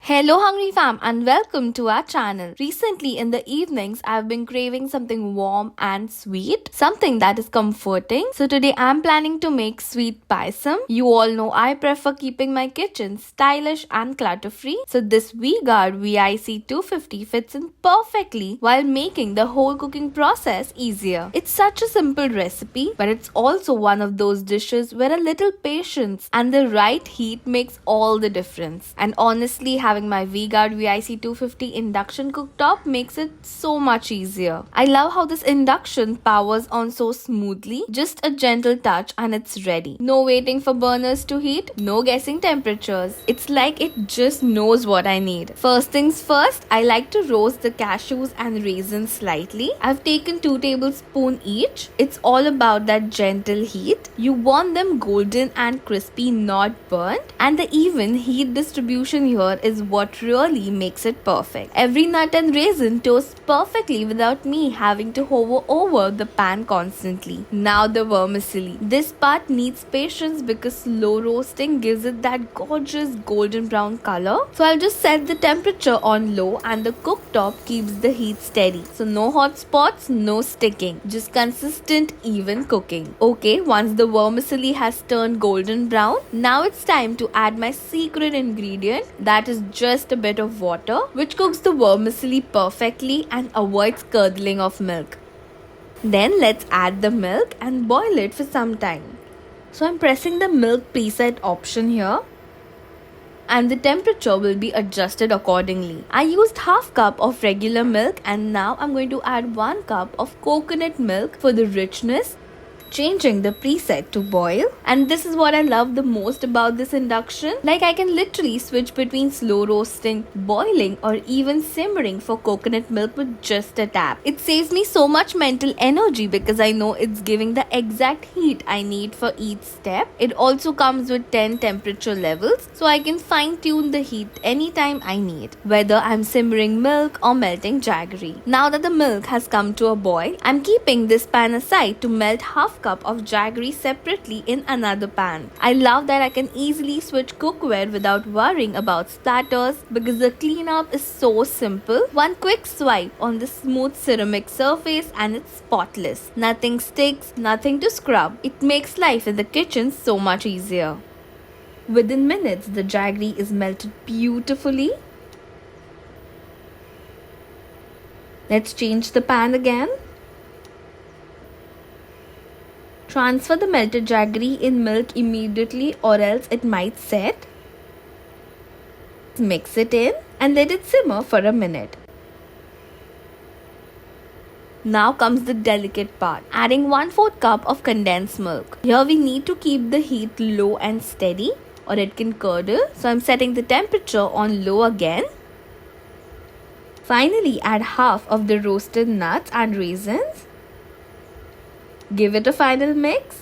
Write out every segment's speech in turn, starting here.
Hello Hungry Fam and welcome to our channel. Recently in the evenings I've been craving something warm and sweet, something that is comforting. So today I'm planning to make sweet paisam. You all know I prefer keeping my kitchen stylish and clutter free. So this V-Guard VIC 250 fits in perfectly while making the whole cooking process easier. It's such a simple recipe, but it's also one of those dishes where a little patience and the right heat makes all the difference. And honestly, having my V-Guard VIC 250 induction cooktop makes it so much easier. I love how this induction powers on so smoothly. Just a gentle touch and it's ready. No waiting for burners to heat, no guessing temperatures. It's like it just knows what I need. First things first, I like to roast the cashews and raisins slightly. I've taken 2 tablespoons each. It's all about that gentle heat. You want them golden and crispy, not burnt. And the even heat distribution here is what really makes it perfect. Every nut and raisin toasts perfectly without me having to hover over the pan constantly. Now the vermicelli. This part needs patience because slow roasting gives it that gorgeous golden brown color. So I'll just set the temperature on low and the cooktop keeps the heat steady. So no hot spots, no sticking. Just consistent, even cooking. Okay, once the vermicelli has turned golden brown, now it's time to add my secret ingredient, that is just a bit of water, which cooks the vermicelli perfectly and avoids curdling of milk. Then let's add the milk and boil it for some time. So I'm pressing the milk preset option here and the temperature will be adjusted accordingly. I used half cup of regular milk and now I'm going to add 1 cup of coconut milk for the richness, changing the preset to boil. And this is what I love the most about this induction. Like I can literally switch between slow roasting, boiling or even simmering for coconut milk with just a tap. It saves me so much mental energy because I know it's giving the exact heat I need for each step. It also comes with 10 temperature levels so I can fine tune the heat anytime I need, whether I'm simmering milk or melting jaggery. Now that the milk has come to a boil, I'm keeping this pan aside to melt half cup of jaggery separately in another pan. I love that I can easily switch cookware without worrying about splatters because the cleanup is so simple. One quick swipe on the smooth ceramic surface and it's spotless. Nothing sticks, nothing to scrub. It makes life in the kitchen so much easier. Within minutes, the jaggery is melted beautifully. Let's change the pan again. Transfer the melted jaggery in milk immediately or else it might set. Mix it in and let it simmer for a minute. Now comes the delicate part, adding 1/4 cup of condensed milk. Here we need to keep the heat low and steady or it can curdle. So I'm setting the temperature on low again. Finally add half of the roasted nuts and raisins. Give it a final mix.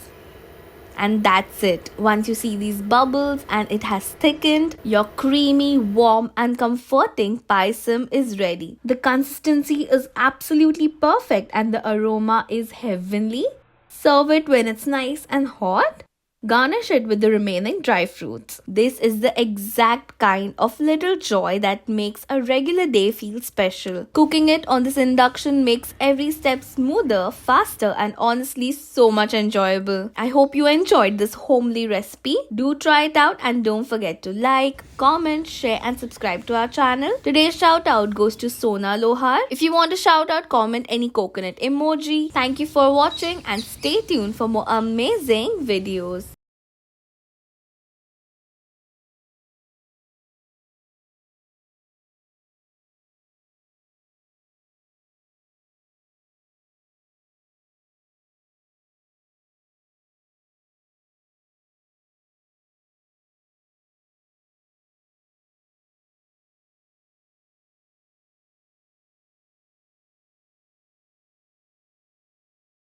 And that's it. Once you see these bubbles and it has thickened, your creamy, warm and comforting paisam is ready. The consistency is absolutely perfect and the aroma is heavenly. Serve it when it's nice and hot. Garnish it with the remaining dry fruits. This is the exact kind of little joy that makes a regular day feel special. Cooking it on this induction makes every step smoother, faster and honestly so much enjoyable. I hope you enjoyed this homely recipe. Do try it out and don't forget to like, comment, share and subscribe to our channel. Today's shout out goes to Sona Lohar. If you want to shout out, comment any coconut emoji. Thank you for watching and stay tuned for more amazing videos.